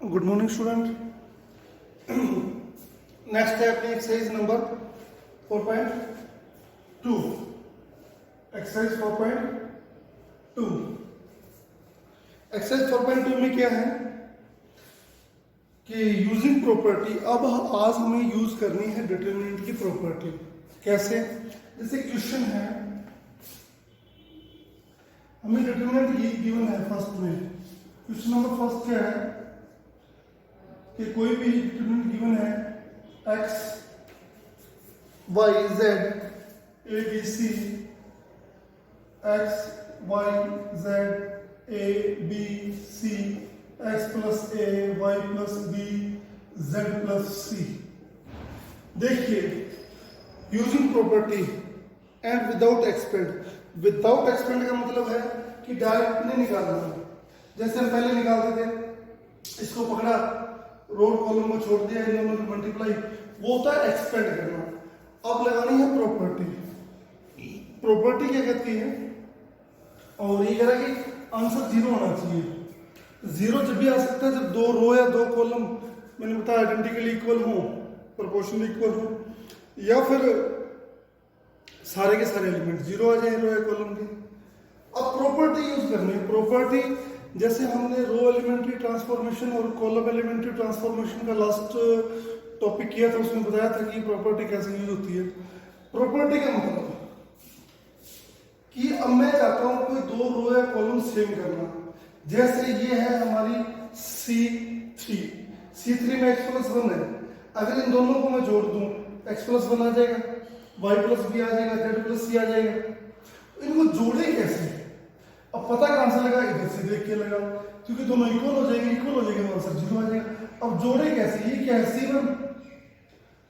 Good morning student. Next है अपनी exercise number 4.2। Exercise 4.2। Exercise 4.2 में क्या है कि यूजिंग प्रॉपर्टी। अब आज हमें यूज करनी है डिटरमिनेंट की प्रॉपर्टी। कैसे? जैसे क्वेश्चन है, हमें डिटरमिनेंट गिवन है फर्स्ट में। क्वेश्चन नंबर फर्स्ट क्या है कि कोई भी डिटरमिनेंट गिवन है x y z a b c, x y z a b c, x plus a y plus b z plus c। देखिए, using property and without expand. Without expand का मतलब है कि डायरेक्ट नहीं निकालना। जैसे हम पहले निकालते थे, इसको पकड़ा, रोड कॉलम को छोड़ दिया, इन दोनों की मल्टीप्लाई, वो होता है एक्सपेंड करना। अब लगानी है प्रॉपर्टी। प्रॉपर्टी क्या कहती है, और ये कह रहा है कि आंसर जीरो होना चाहिए। जीरो जब भी आ सकता है जब दो रो या दो कॉलम, मैंने बताया, आइडेंटिकली इक्वल हो, प्रोपोर्शनली इक्वल हो, या फिर सारे के सारे एलिमेंट जीरो आ जाए रो या कॉलम के। अब प्रॉपर्टी यूज करनी है। प्रॉपर्टी जैसे हमने रो एलिमेंट्री ट्रांसफॉर्मेशन और कॉलम एलिमेंट्री ट्रांसफॉर्मेशन का लास्ट टॉपिक किया था, उसमें बताया था कि प्रॉपर्टी कैसे यूज होती है। प्रॉपर्टी का मतलब कि अब मैं चाहता हूं कोई दो रो या कॉलम सेम करना। जैसे ये है हमारी C3 में x+1 है। अगर इन दोनों को मैं जोड़ दूं, x+1 आ जाएगा, y+b आ जाएगा, z+c आ जाएगा। इनको जोड़े कैसे? अब पता कहां से लगा? इधर से देख के लगा, क्योंकि दोनों इक्वल हो जाएंगे तो आंसर जीरो आ जाएगा। अब जोड़े कैसे? ये क्या है? C1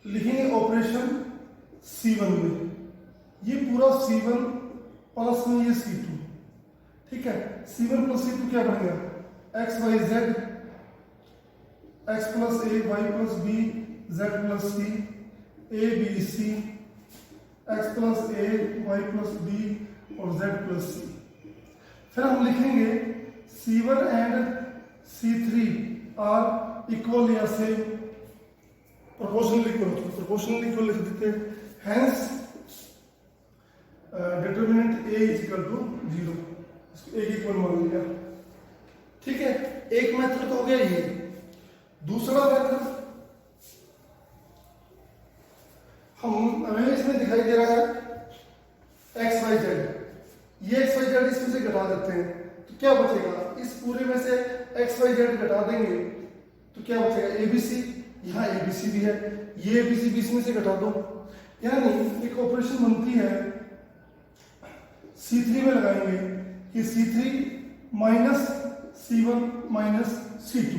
लिखेंगे ऑपरेशन C1 में, ये पूरा C1 प्लस में ये C2, ठीक है। C1 प्लस C2 क्या बनेगा? x y z, x plus a, y plus b, z plus c, a b c, x plus a, y plus b और z plus c। फिर हम लिखेंगे C1 and C3 are equal या same, proportionally equal लिख देते हैं। Hence determinant A is equal to 0, A equal मान लिया, ठीक है। एक मेथड तो हो गया ये। दूसरा मेथड हमें इसमें दिखाई दे रहा है एक्स वाई जेड। ये एक्स वाई जेड इसमें से घटा देते हैं तो क्या बचेगा? इस पूरे में से एक्स वाई जेड घटा देंगे तो क्या बचेगा? एबीसी। यहाँ एबीसी भी है, ये एबीसी भी इसमें से घटा दो, यानी एक ऑपरेशन बनती है C3 में लगाएंगे कि C3 minus C1 minus C2,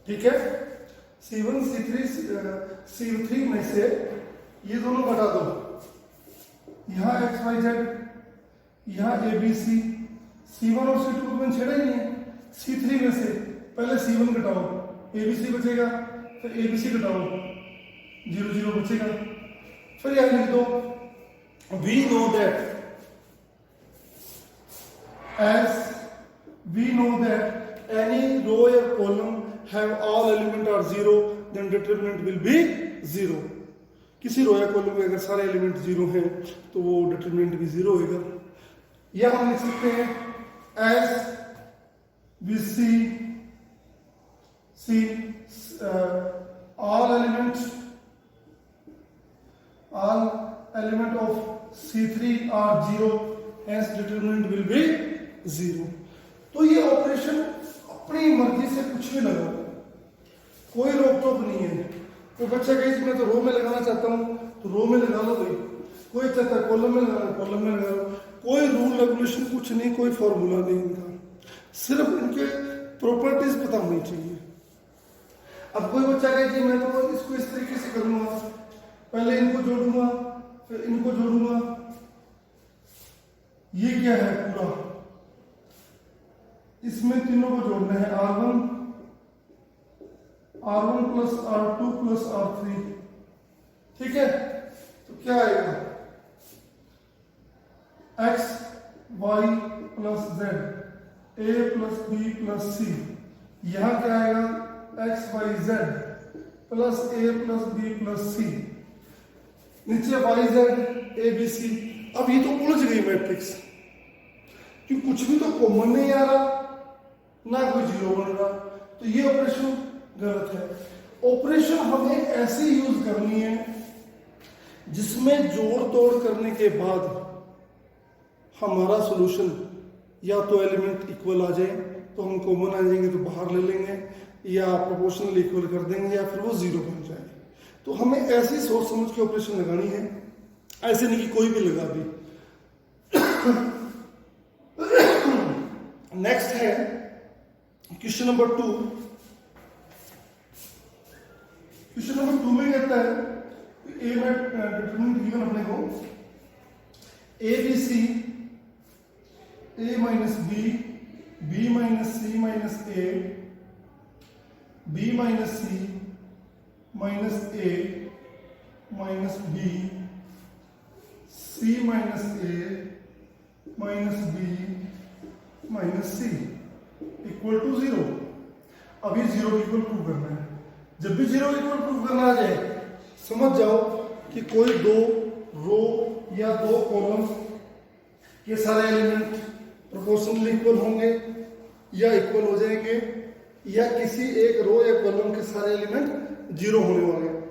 ठीक है। C1 C3 में से ये दोनों घटा दो, यहाँ एक्स वाई जेड, यहाँ ABC। C1 और C2 को मैंने छेड़ा ही नहीं है। C3 में से पहले C1 घटाओ, ABC बचेगा, फिर ABC घटाओ, 0 0 बचेगा। फिर यह लिख दो, we know that any row or column have all element are 0, then determinant will be 0। किसी रो या कॉलम में अगर सारे एलिमेंट 0 हैं तो वो डिटरमिनेंट भी 0 होगा। या हम लिख सकते हैं as we see all element of C3 are 0, hence determinant will be 0। तो ये ऑपरेशन अपनी मर्जी से कुछ भी लगाओ, कोई रोक टोक नहीं है। कोई बच्चा कहे मैं तो रो में लगाना चाहता हूं तो रो में लगा लो भाई, कोई चाहता है कॉलम में लगाना कॉलम में लगा लो। कोई रूल रेगुलेशन कुछ नहीं, कोई फॉर्मूला नहीं इनका, सिर्फ इनके प्रॉपर्टीज पता होनी चाहिए। अब कोई बच्चा कहे कि मैं तो इसको इस तरीके से करूंगा, पहले इनको जोड़ूंगा फिर इनको जोड़ूंगा। ये क्या है? पूरा इसमें तीनों को जोड़ना है, R1 plus R2 plus R3, ठीक है। तो क्या आएगा? x y plus z, a plus b plus c, यहाँ क्या आएगा, x y z plus a plus b plus c, नीचे y z a b c. अब ये तो उलझ गई मैट्रिक्स, कि कुछ भी तो कॉमन नहीं आ रहा, ना कोई जीरो बन रहा, तो ये ऑपरेशन गलत है। ऑपरेशन हमें ऐसे यूज करनी है जिसमें जोड़ तोड़ करने के बाद हमारा सॉल्यूशन या तो एलिमेंट इक्वल आ जाए तो हम कॉमन आ जाएंगे तो बाहर ले लेंगे, या प्रोपोर्शनल इक्वल कर देंगे, या फिर वो जीरो बन जाए। तो हमें ऐसी सोच समझ के ऑपरेशन लगानी है, ऐसे नहीं कि कोई भी लगा दी। नेक्स्ट है क्वेश्चन नंबर 2। क्वेश्चन नंबर 2 में कहता है ए में डिटरमिनेंट गिवन अपने को a b C a minus b b minus c minus a b minus c minus a minus b c minus a minus b minus c equal to 0। अभी 0 equal prove करना है। जब भी 0 equal prove करना आ जाए समझ जाओ कि कोई दो रो या दो कॉलम के सारे एलिमेंट प्रोपोर्शनल इक्वल होंगे या इक्वल हो जाएंगे, या किसी एक रो या कॉलम के सारे एलिमेंट 0 होने वाले हैं।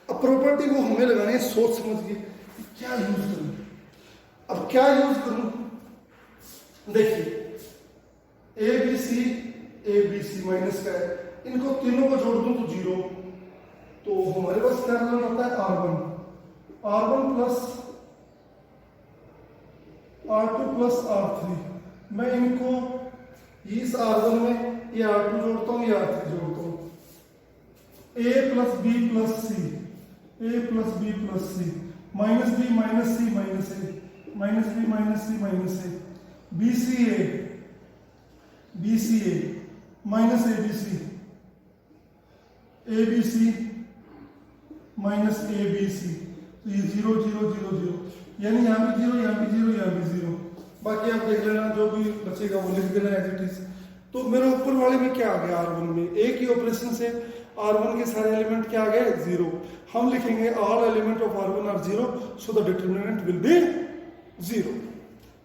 अब प्रॉपर्टी वो हमें लगानी है सोच समझ के क्या यूज करूं। अब क्या यूज करूं, देखिए ए बी सी माइनस का है, इनको तीनों को जोड़ दूं तो 0, तो हमारे पास क्या रिजल्ट आता है R1 plus R2 plus R3। मैं इनको इस R1 में ये R2 जोड़ता हूँ, ये R3 जोड़ता हूँ। A plus b plus c minus b minus c minus a minus b minus c minus a b C a minus a b c minus a b c. तो ये 0 0 0 0, यानी यहाँ भी 0 यहाँ भी 0 यहाँ भी 0। बाकी आप देख लेना, जो भी बचेगा वो लिख देना एज इट इज। तो मेरे ऊपर वाले में क्या आ गया R1 में, एक ही ऑपरेशन से R1 के सारे एलिमेंट क्या आ गए 0। हम लिखेंगे all element of R1 are 0, so the determinant will be 0।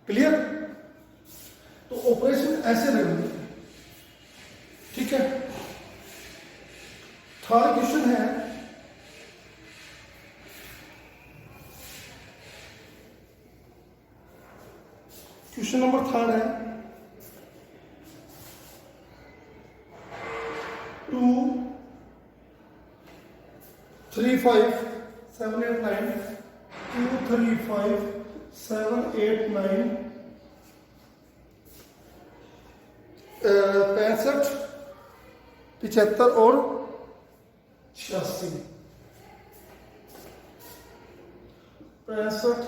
Clear? तो ऑपरेशन ऐसे लगेंगे, ठीक है। थर्ड क्वेश्चन है क्वेश्चन नंबर 3 है 2 3 5 7 8 9 2 3 5 7 8 9 65 75 और 86 65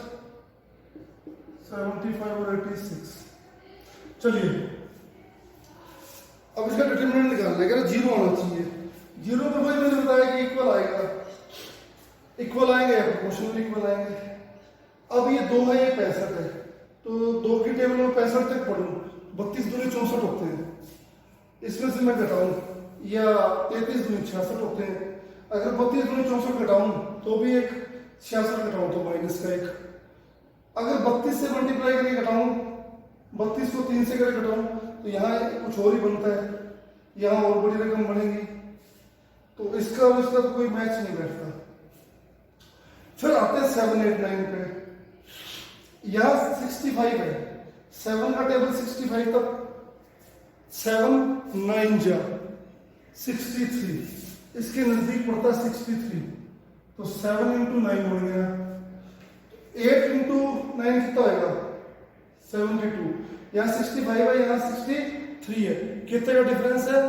75 और 86। चलिए अब इसका डिटरमिनेंट निकालना है, 0 आना चाहिए। 0 पे भाई मैंने बताया कि इक्वल आएगा, इक्वल आएंगे या प्रोपोर्शनल इक्वल आएंगे। अब ये 2 है, ये 65 है, तो 2 की टेबल में 65 तक पढ़ूं, 32 दूनी 64 होते हैं, इसमें से मैं घटाऊं, या 33 दूनी 66 होते हैं। अगर 32 दूनी 64 घटाऊं तो भी एक, 66 घटाऊं तो माइनस का 1। अगर 32 से मल्टीप्लाई करके घटाऊं, 32 को 3 से करके घटाऊं तो यहाँ कुछ और ही बनता है, यहाँ और बड़ी रकम बनेगी। तो इसका और इसका तो कोई मैच नहीं बैठता। फिर आते हैं 7 8 9 पे। यहाँ 65 है, 7 का टेबल 65 तक, 7 9 जा 63, इसके नजदीक पड़ता है 63, तो 7 into 9 बन गया। 8 into 9 कितना होगा 72, यहाँ 65 है, यहाँ 63 है, कितने का डिफरेंस है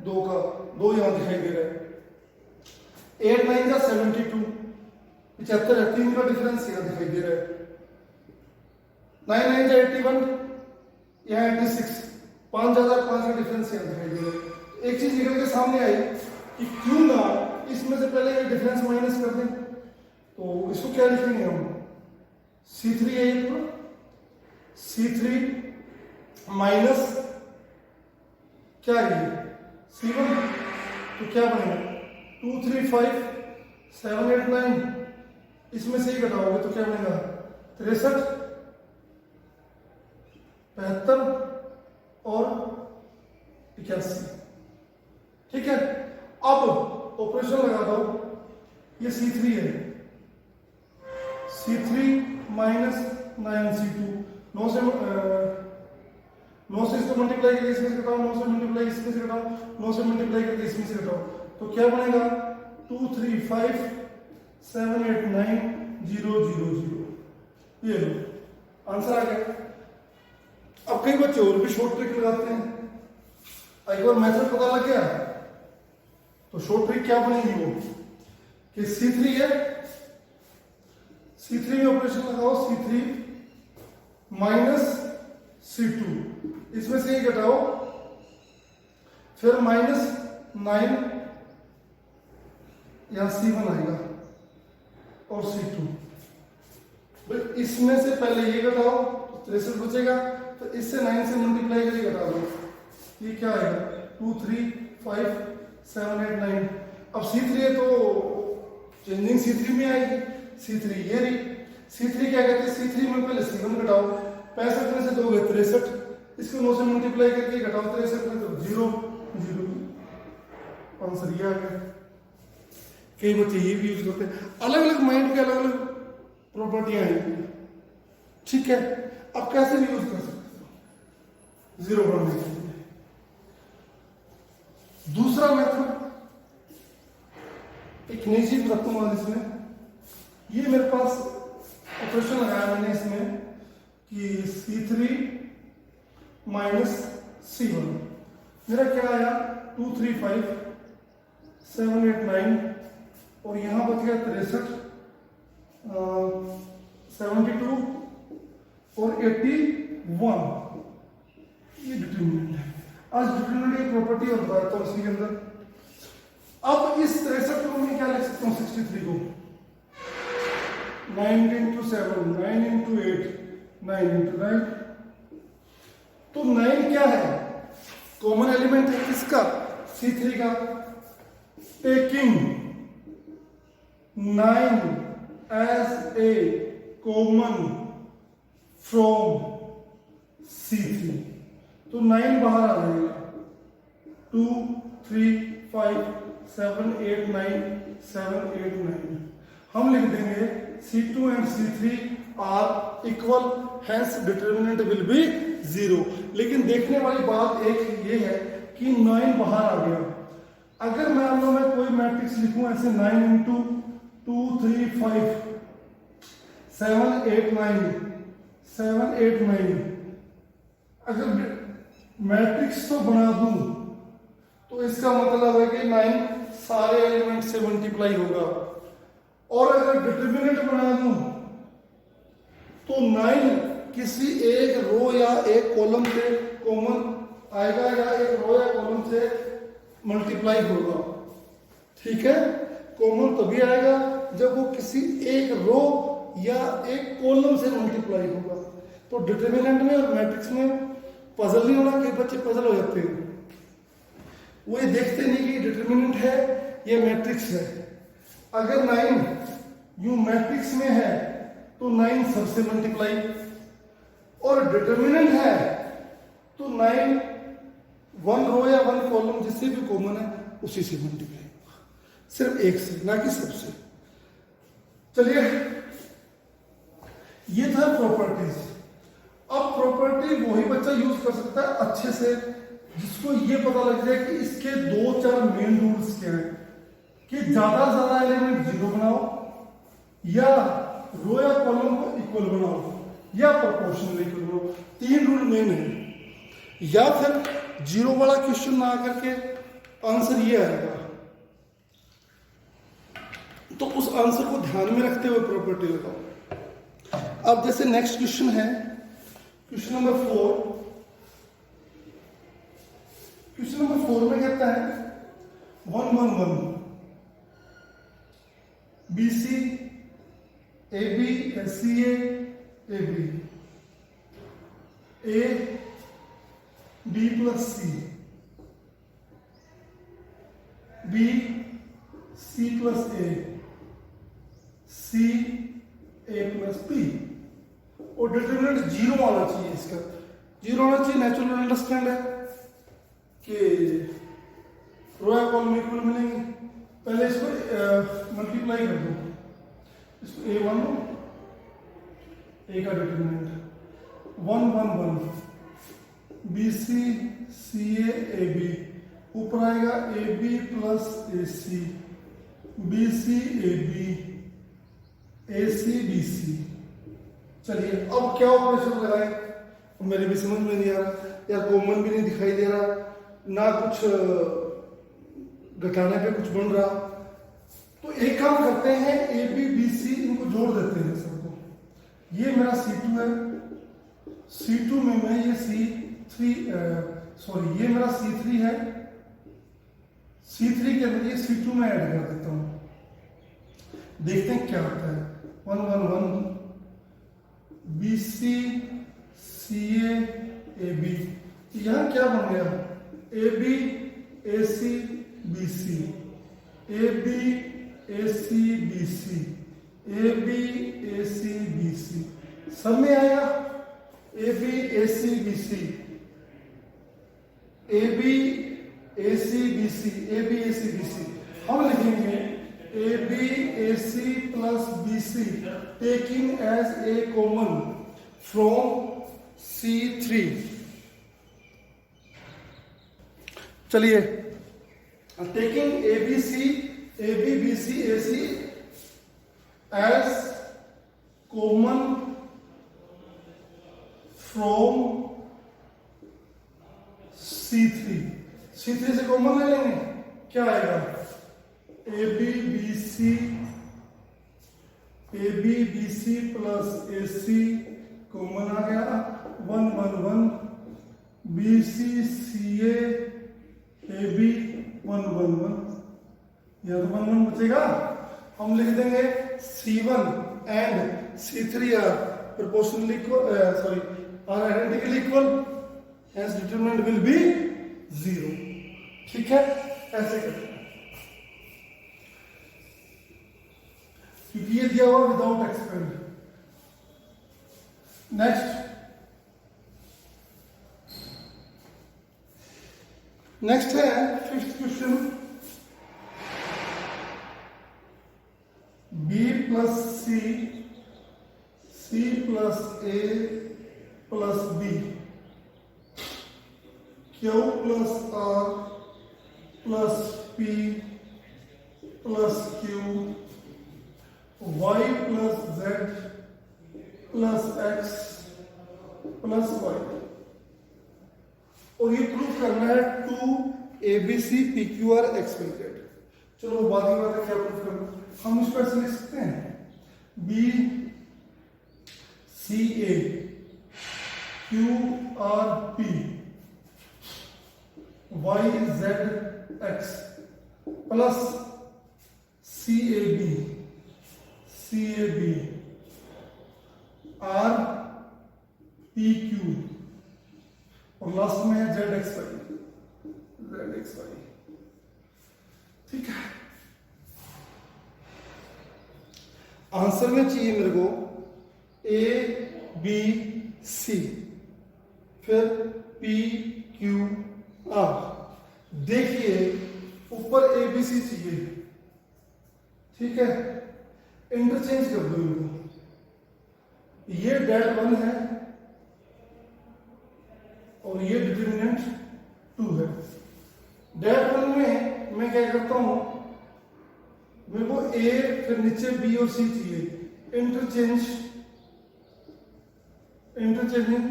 2 का, 2 यहाँ दिखाई दे रहा है। 8 9 का 72, 75 है, 3 का डिफरेंस यहाँ दिखाई दे रहा है। 9 9 का 81, यहाँ 86, 5 ज्यादा 5 का डिफरेंस यहाँ दिखाई दे रहा है। एक चीज निकल के सामने आई कि क्यों ना इसमें से पहले ये डिफरेंस माइनस कर दें, तो इसको क्या लिखेंगे हम, C3 है, C3 माइनस क्या है C1, तो क्या बनेगा 2 3 5 7 8 9, इसमें से ही घटाओगे तो क्या बनेगा 63 75 और 81। ठीक है, अब ऑपरेशन लगा दो, ये C3 है, C3 माइनस 9C2, 9 से इसको मल्टीप्लाई करके इसमें से घटाओ, 9 से मल्टीप्लाई इसमें से घटाओ, 9 से मल्टीप्लाई करके इसमें से घटाओ, तो क्या बनेगा 2 3 5 7 8 9 0 0 0। ये लो आंसर आ गया। अब कई बच्चे और भी शॉर्ट ट्रिक लगाते हैं, एक बार मेथड पता लग गया तो शॉर्ट ट्रिक क्या बनेगी वो कि C3 है, C3 में ऑपरेशन लगाओ, C3 माइनस C2, इसमें से ही घटाओ, फिर माइनस 9 यहां C1 आएगा और C2, इसमें से पहले ये घटाओ तो 63 बचेगा, तो इससे 9 से मल्टीप्लाई करके घटा दो, ये क्या आएगा 2 3 5 7 8 9। अब C3 है तो चेंजिंग C3 में आएगी, C3 ये रही, C3 क्या कहते हैं, C3 में पहले C1 घटाओ, 65 में से 2 गए 63, इसको 9 से मल्टीप्लाई करके घटाओ 63 में तो 0 0, आंसर ये आ गया। कई बच्चे ये भी यूज करते हैं, अलग अलग माइंड के अलग अलग प्रॉपर्टियां आएंगी। ठीक है, अब कैसे भी यूज कर सकते हो जीरो बढ़ने के लिए। दूसरा मेथड एक निजी तत्व इसमें, ये मेरे पास ऑपरेशन लगाया मैंने इसमें कि C3 माइनस C1, मेरा क्या आया 2 3 5 7 8 9 और यहां बच गया 63 72 और 81, ये डिटरमिनेंट है। आज डिटरमिनेंट की प्रॉपर्टी और बताता हूं इसके अंदर। अब इस 63 को मैं क्या लिख सकता हूं 63 को 9 into 7 9 into 8 9 into 9, तो 9 क्या है, कॉमन एलिमेंट है किसका C3 का, taking 9 as a common from C3, तो 9 बाहर आ जाएगा 2 3 5 7 8 9 7 8 9, हम लिख देंगे C2 and C3 are equal, hence determinant will be 0। लेकिन देखने वाली बात एक ये है कि 9 बाहर आ गया, अगर मान लो मैं कोई मैट्रिक्स लिखूं ऐसे 9 into 2 3 5 7 8 9 7 8 9, अगर मैट्रिक्स तो बना दूं तो इसका मतलब है कि 9 सारे एलिमेंट से मल्टीप्लाई होगा, और अगर डिटरमिनेंट बना दूं तो 9 किसी एक रो या एक कॉलम से कॉमन आएगा या एक रो या कॉलम से मल्टीप्लाई होगा। ठीक है, कॉमन तभी आएगा जब वो किसी एक रो या एक कॉलम से मल्टीप्लाई होगा। तो डिटरमिनेंट में और मैट्रिक्स में पजल नहीं होना, कई बच्चे पजल हो जाते हैं, वो ये देखते नहीं कि डिटरमिनेंट है या मैट्रिक्स है। अगर 9 यूं मैट्रिक्स में है तो 9 सबसे मल्टीप्लाई, और डिटरमिनेंट है तो 9 वन रो या वन कॉलम जिससे भी कॉमन है उसी से मल्टीप्लाई होगा, सिर्फ एक से, ना कि सबसे। चलिए, ये था प्रॉपर्टीज। अब प्रॉपर्टी वही बच्चा यूज कर सकता है अच्छे से जिसको ये पता लग जाए कि इसके 2-4 मेन रूल्स क्या हैं, कि ज्यादा से ज्यादा एलिमेंट 0 बनाओ, या रो या कॉलम को इक्वल बनाओ, या प्रोपोर्शनल इक्वल बनाओ। 3 रूल मेन है। या फिर 0 वाला क्वेश्चन ना करके आंसर ये आएगा, तो उस आंसर को ध्यान में रखते हुए प्रॉपर्टी लगाओ। अब जैसे नेक्स्ट क्वेश्चन है, क्वेश्चन नंबर 4। क्वेश्चन नंबर 4 में कहता है 1 1 1 BC AB CA AB A B plus C b C plus A, c a plus b, और डिटरमिनेंट जीरो आना चाहिए, इसका जीरो आना चाहिए। नेचुरल अंडरस्टैंड है कि रो या कॉलम इक्वल मिलेंगे। पहले इसको मल्टीप्लाई कर दो, इसको ए वन लो, ए का डिटरमिनेंट 1 1 1, बी सी सी ए बी, ऊपर आएगा ए b plus A c, b C A b, a c b c. चलिए अब क्या ऑपरेशन लगाए, मेरे भी समझ में नहीं आ रहा यार, कॉमन भी नहीं दिखाई दे रहा, ना कुछ घटाने पे कुछ बन रहा। तो एक काम करते हैं, ए बी बी सी इनको जोड़ देते हैं सबको। ये मेरा C2 है, C2 में मैं ये C3 सॉरी ये मेरा C3 है, C3 के अंदर ये C2 में ऐड कर देता हूं, देखते हैं क्या होता है। 1 1 1, b c c A B, यहां क्या बन गया, a b a c b C, A b a c b C, A b a c b c, सब में आया a b a c b C, A b a c b C, A b a c b c. हम लिखेंगे a b a c plus b c taking as a common from C3। चलिए, taking a b C A B B C a c as common from C3, C3 से common ले लेंगे, क्या आएगा, A B B C, A B B C plus A C common आ गया, 1 1 1, b c c A B 1 1 1, यह तो 1 1 बचेगा। हम लिख देंगे C1 and C3 are proportionally sorry are identically equal, hence determinant will be 0। ठीक है, ऐसे करते हैं, क्योंकि ये दिया हुआ विदाउट एक्सपेंड। नेक्स्ट है 5th question, b plus c, c plus a plus b, q plus r plus p plus q, y plus z plus x plus y, और ये प्रूफ करना है 2 ABC PQR XYZ। चलो बाद की बात है, क्या प्रूफ करना, हम इसको ऐसे लिख सकते हैं, B C A Q R P Y Z X plus C A B R P Q, और लास्ट में है जेड एक्स वाई। ठीक है, आंसर में चाहिए मेरे को ए बी सी फिर पी क्यू आर। देखिए ऊपर ए बी सी चाहिए, ठीक है, इंटरचेंज कर दो इनको, ये डेट 1 है और ये डिटरमिनेंट 2 है। डेट 1 में मैं क्या करता हूं, मेरे को ए फिर नीचे बी और सी चाहिए, इंटरचेंजिंग।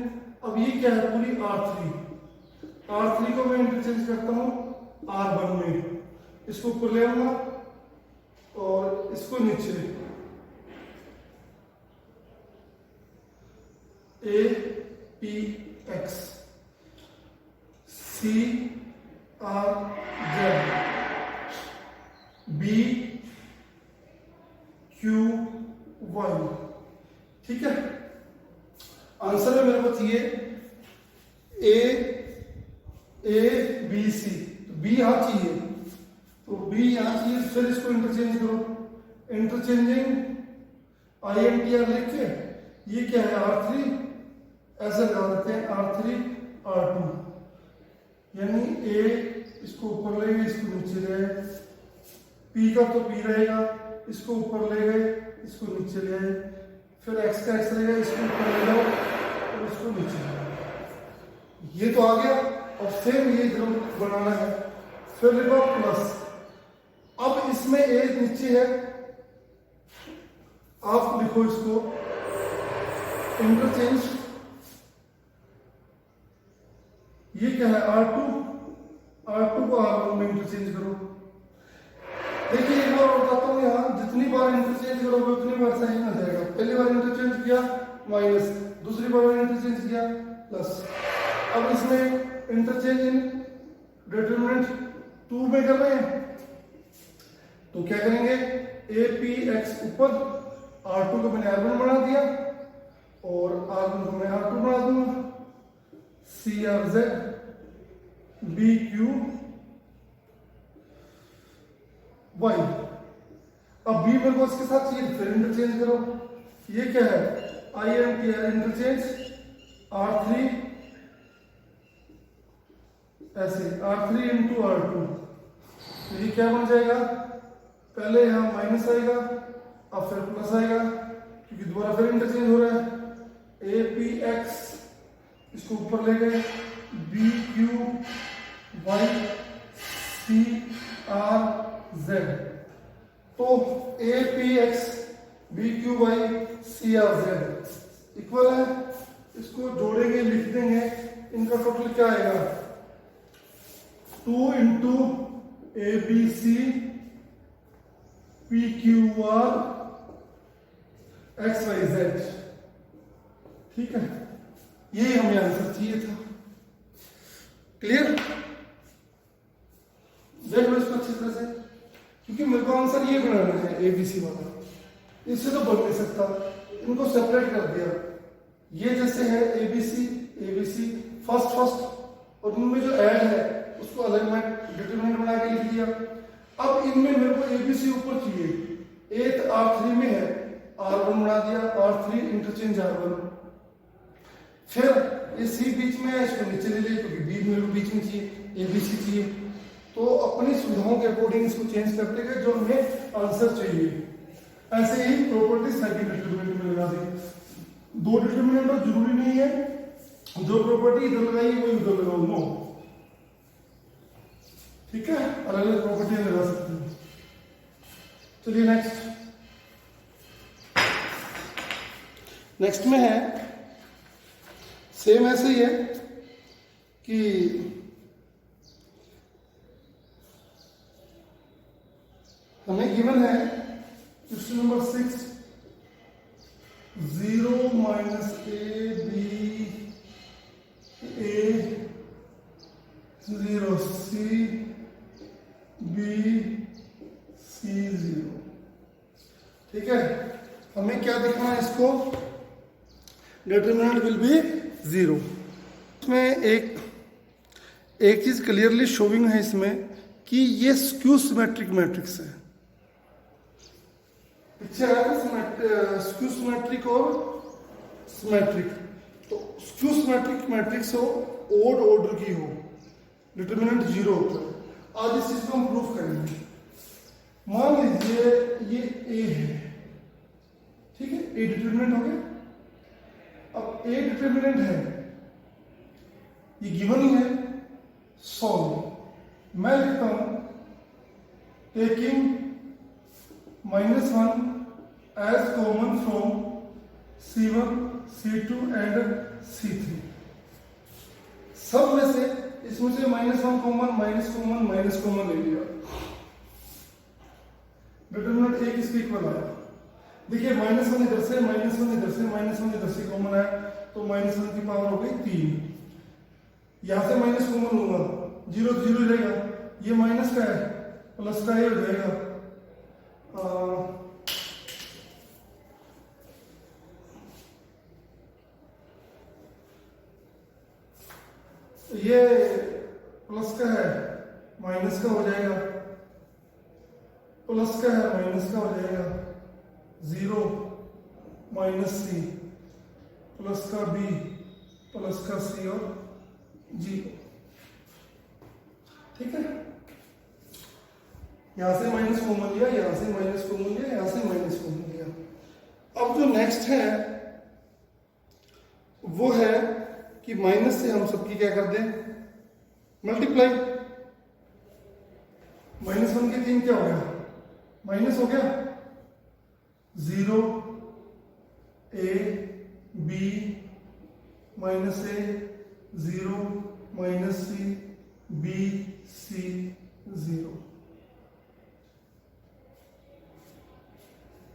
अब ये क्या है, पूरी R3 को मैं इंटरचेंज करता हूं R1 में, इसको ऊपर ले आऊंगा और इसको नीचे, a p x c r z b q y. ठीक है, आंसर में मेरे को चाहिए ए बी सी, तो बी यहां चाहिए, तो बी यहाँ चाहिए, फिर इसको इंटरचेंज करो, इंटरचेंजिंग INTR लिख के ये क्या है R3, ऐसे लगा देते हैं R3 R2, यानी A इसको ऊपर ले गए, इसको नीचे ले आए, P का तो P रहेगा, इसको ऊपर ले गए, इसको नीचे ले आए, फिर X का X रहेगा, इसको ऊपर ले जाओ और इसको नीचे ले आओ। ये तो आ गया, और सेम ये इधर बनाना है, फिर लिखो प्लस। अब इसमें A नीचे है, आप लिखो इसको इंटरचेंज, ये क्या है R2, R2 को R1 में इंटरचेंज करो। देखिए एक बार और बताता हूँ, यहाँ जितनी बार इंटरचेंज करोगे उतनी बार सही ना जाएगा। पहली बार इंटरचेंज किया माइनस, दूसरी बार इंटरचेंज किया प्लस। अब इसमें इंटरचेंज इन डिटरमिनेंट 2 में कर रहे हैं, तो क्या करेंगे, APX ऊपर, R2 को मैंने R1 बना दिया और R1 को मैं R2 बना दूंगा, CRZ BQ Y। अब B मेरे को इसके साथ चाहिए, फिर इंटरचेंज करो, ये क्या है INTR इंटरचेंज R3, ऐसे R3 इंटू R2, तो ये क्या बन जाएगा, पहले यहाँ माइनस आएगा, अब फिर प्लस आएगा, क्योंकि दोबारा फिर इंटरचेंज हो रहा है। APX इसको ऊपर ले गए, BQY CRZ, तो APX BQY CRZ इक्वल है, इसको जोड़ेंगे, लिख देंगे, इनका टोटल क्या आएगा, 2 इंटू ABC PQR XYZ, ठीक है, यही हमें आंसर चाहिए था। क्लियर, देख लो इसको अच्छी तरह से, क्योंकि मेरे को आंसर ये बनाना है ABC वाला, इससे तो बन नहीं सकता, इनको सेपरेट कर दिया, ये जैसे है ABC फर्स्ट, और इनमें जो ऐड है उसको अलग में डिटरमिनेंट बना के लिख दिया। अब इनमें मेरे को ABC ऊपर चाहिए, A R3 में है, R1 बना दिया, R3 इंटरचेंज R1, फिर ये C बीच में है, इसको नीचे ले लिया, क्योंकि B मेरे को बीच में चाहिए, ABC चाहिए, तो अपनी सुविधाओं के अकॉर्डिंग इसको चेंज करते गए जो हमें आंसर चाहिए। ऐसे ही प्रॉपर्टी सेकंड डिटरमिनेंट में लगा दी, 2 डिटरमिनेंट जरूरी नहीं है, जो प्रॉपर्टी इधर लगाई वही उधर लगाओ, नो, ठीक है, अलग अलग प्रॉपर्टी लगा सकते हैं। चलिए नेक्स्ट में है, सेम ऐसे ही है कि हमें गिवन है question number 6, 0 minus A 0 C B C 0, ठीक है, हमें क्या देखना है, इसको डिटरमिनेंट विल बी 0। इसमें एक चीज क्लियरली शोइंग है इसमें कि ये स्क्यू सिमेट्रिक मैट्रिक्स है, पीछे आया था स्क्यू सिमेट्रिक और सिमेट्रिक, तो स्क्यू सिमेट्रिक मैट्रिक्स हो, ओड ऑर्डर की हो, डिटरमिनेंट 0 होता है। आज इस चीज को हम प्रूफ करेंगे। मान लीजिए ये A है, ठीक है, A डिटरमिनेंट हो गया। अब A डिटरमिनेंट है, ये गिवन ही है, सॉल्व। मैं लिखता हूं taking -1 as common from C1 C2 and C3। सब में से इसमें से -1 कॉमन, माइनस कॉमन ले लिया, डिटरमिनेंट A किसके इक्वल आया। देखिए -1 इधर से, -1 इधर से, -1 इधर से कॉमन है, तो -1 की पावर हो गई 3। यहां से माइनस कॉमन लूंगा, 0 तो 0 रहेगा, ये माइनस का है, प्लस का ये हो जाएगा, ये प्लस का है, माइनस का हो जाएगा, प्लस का है माइनस का हो जाएगा, 0 माइनस सी, प्लस का बी, प्लस का सी और जी। ठीक है, यहां से माइनस कॉमन लिया, यहां से माइनस कॉमन लिया, यहां से माइनस कॉमन लिया। अब जो नेक्स्ट है वो है कि माइनस से हम सबकी क्या कर दें, मल्टीप्लाई। -1 के 3 क्या हो गया, माइनस हो गया, 0 a b minus a, 0 minus c b c 0,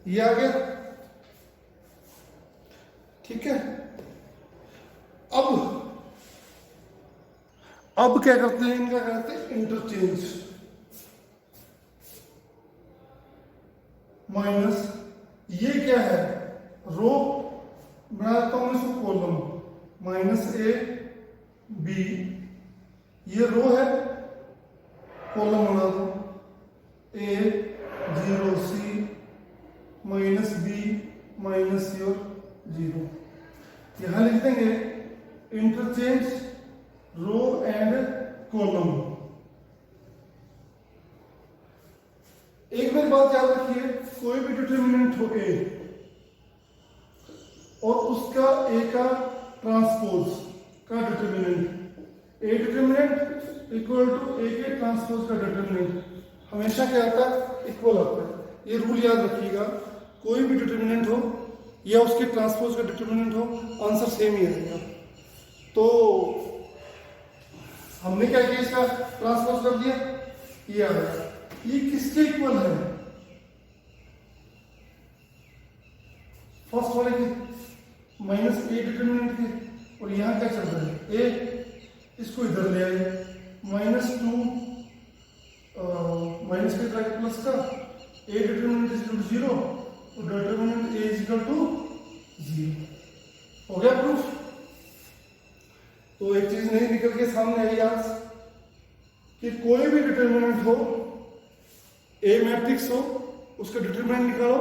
ये आ गया। ठीक है, अब क्या करते हैं, इनका करते हैं इंटरचेंज। माइनस, ये क्या है, रो बनाता हूं इसको कॉलम, माइनस ए बी, ये रो है, कॉलम बना दो, ए 0 सी माइनस बी माइनस सी और 0। यहां लिख देंगे इंटरचेंज रो एंड कॉलम। एक बार बात याद रखिए, कोई भी डिटरमिनेंट हो ए और उसका ए का ट्रांसपोज का determinant, A determinant equal to A के ट्रांसपोज का डिटरमिनेंट हमेशा क्या आता है, इक्वल आता है। ये रूल याद रखिएगा, कोई भी डिटरमिनेंट हो या उसके ट्रांसपोज का डिटरमिनेंट हो, आंसर सेम ही आएगा। तो हमने क्या किया, इसका ट्रांसपोज कर दिया, ये आ गया। ये किसके इक्वल है, फर्स्ट वाले के, माइनस ए डिटरमिनेंट के। और यहां क्या चल रहा है, ए, इसको इधर ले आए, -2 माइनस के प्लस का, a determinant is equal to 0 और determinant a is equal to 0। हो गया प्रूफ। तो एक चीज नहीं निकल के सामने आई आज कि कोई भी डिटरमिनेंट हो, ए मैट्रिक्स हो, उसका डिटरमिनेंट निकालो,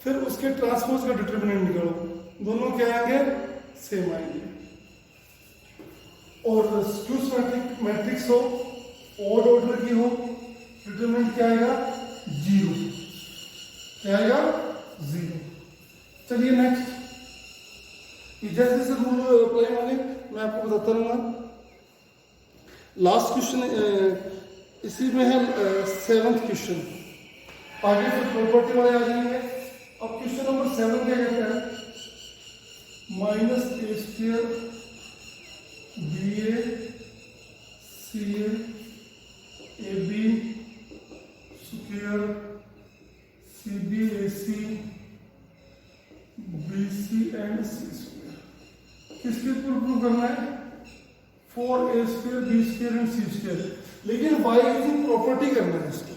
फिर उसके ट्रांसपोज का डिटरमिनेंट निकालो, दोनों क्या आएंगे, सेम आएंगे। और स्क्यूज मैट्रिक्स हो, ऑड ऑर्डर की हो, डिटरमिनेंट क्या आएगा, 0, क्या आएगा, 0। चलिए नेक्स्ट, जैसे जैसे रूल अप्लाई होंगे मैं आपको बताता रहूंगा। लास्ट क्वेश्चन इसी में है, 7th क्वेश्चन। आगे फिर प्रॉपर्टी वाले आ जाएंगे। अब क्वेश्चन नंबर 7 क्या कहता है, -a² ba ca ab square cb ac bc and c square. किसके प्रूव करना है, 4a² b² एंड c²। लेकिन बाय यूजिंग प्रॉपर्टी करना है इसको।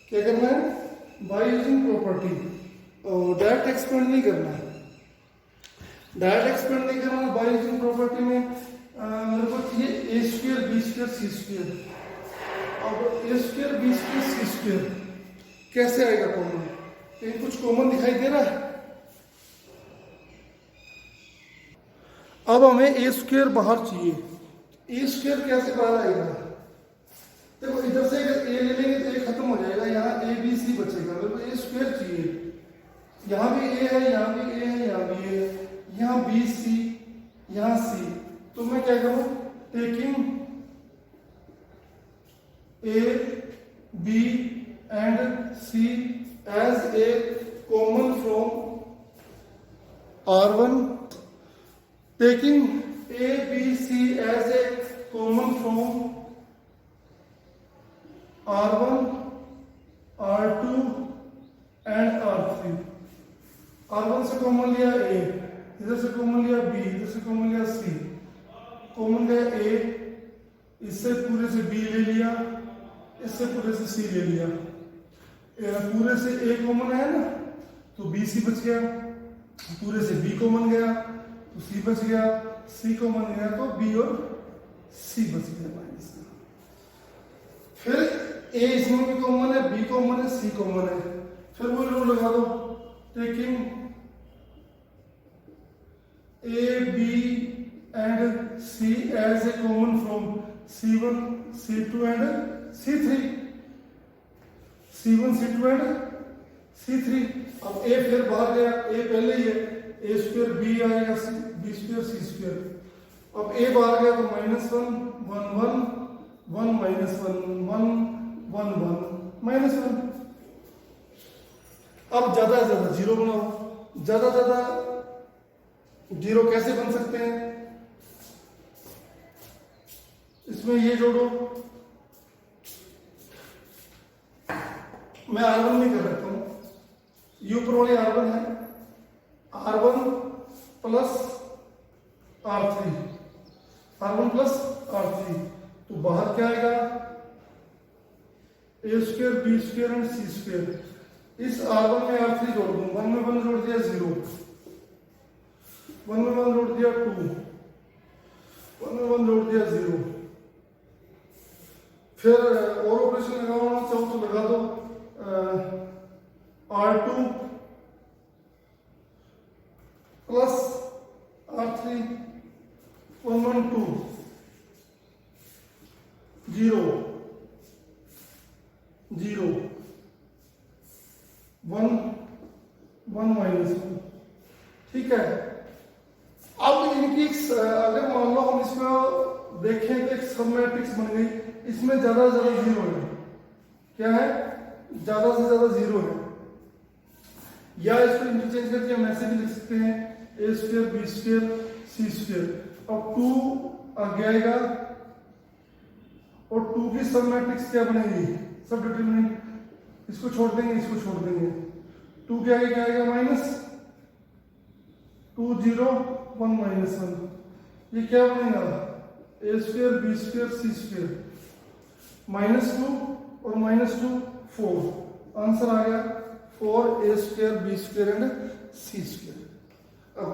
क्या करना है, by using property, direct expand नहीं करना है। डायरेक्ट एक्सपेंड नहीं करना, बाय यूजिंग प्रॉपर्टी में मेरे को चाहिए a² b² c²। अब a² b² c² कैसे आएगा कॉमन, कहीं कुछ कॉमन दिखाई दे रहा है। अब हमें a² बाहर चाहिए, a² कैसे बाहर आएगा, देखो इधर से अगर a ले लेंगे तो a खत्म हो जाएगा, यहाँ a b c बचेगा, मेरे को a² चाहिए। यहाँ भी a है, यहाँ भी a है, यहाँ भी a है, यहाँ b c, यहाँ c। तो मैं क्या करूं, taking a b and c as a common from R1, taking a b c as a common from R1, R2 and R3। R1 से कॉमन लिया a, इधर से कॉमन लिया b, इधर से कॉमन लिया c, कॉमन लिया a, इससे पूरे से b ले लिया, इससे पूरे से c ले लिया। पूरे से a कॉमन है ना, तो b c बच गया, पूरे से b कॉमन गया तो c बच गया, c कॉमन गया तो b और c बच गया माइनस। फिर ए इसमें भी कॉमन है, बी कॉमन है, सी कॉमन है, फिर वो रूल लगा दो, taking a b and c as a common from C1 C2 and C3, C1 C2 and C3। अब ए फिर बाहर गया, ए पहले ही है, ए स्क्वायर बी आएगा, बी स्क्वायर सी स्क्वायर। अब ए बाहर गया तो -1 1 1 1 -1 1 1 1 -1। अब ज्यादा से ज्यादा जीरो बनाओ। ज्यादा ज्यादा जीरो कैसे बन सकते हैं? इसमें ये जोड़ो, मैं R1 नहीं कर रखता हूं, ये ऊपर वाली R1 है, R1 plus R3, R1 plus R3, तो बाहर क्या आएगा? A square B square and C square. इस R1 में R3 जोड़ दूं, 1 में 1 जोड़ दिया 0, 1 में 1 जोड़ दिया 2, 1 में 1 जोड़ दिया 0। फिर और ऑपरेशन लगाना चाहो तो लगा दो, R2 प्लस R3 1 1 2 0 0 1 1 -1। ठीक है। अब इनकी अगर मान लो हम इसमें देखें तो एक सब मैट्रिक्स बन गई, इसमें ज्यादा से ज्यादा जीरो है। क्या है? ज्यादा से ज्यादा जीरो है। या इसको इंटरचेंज करके हम ऐसे भी लिख सकते हैं, ए square B square C square. अब 2 आगे आएगा और 2 की सब मैट्रिक्स क्या बनेगी? सब डिटरमिनेंट। इसको छोड़ देंगे, इसको छोड़ देंगे, 2 के आगे क्या आएगा? -2 0 1 -1। ये क्या बनेगा? A square B square C square, -2 और -2 4। आंसर आ गया 4 A square B square and C square. अब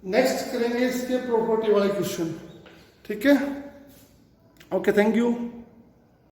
नेक्स्ट करेंगे इसके प्रॉपर्टी वाले क्वेश्चन। ठीक है, ओके, थैंक यू।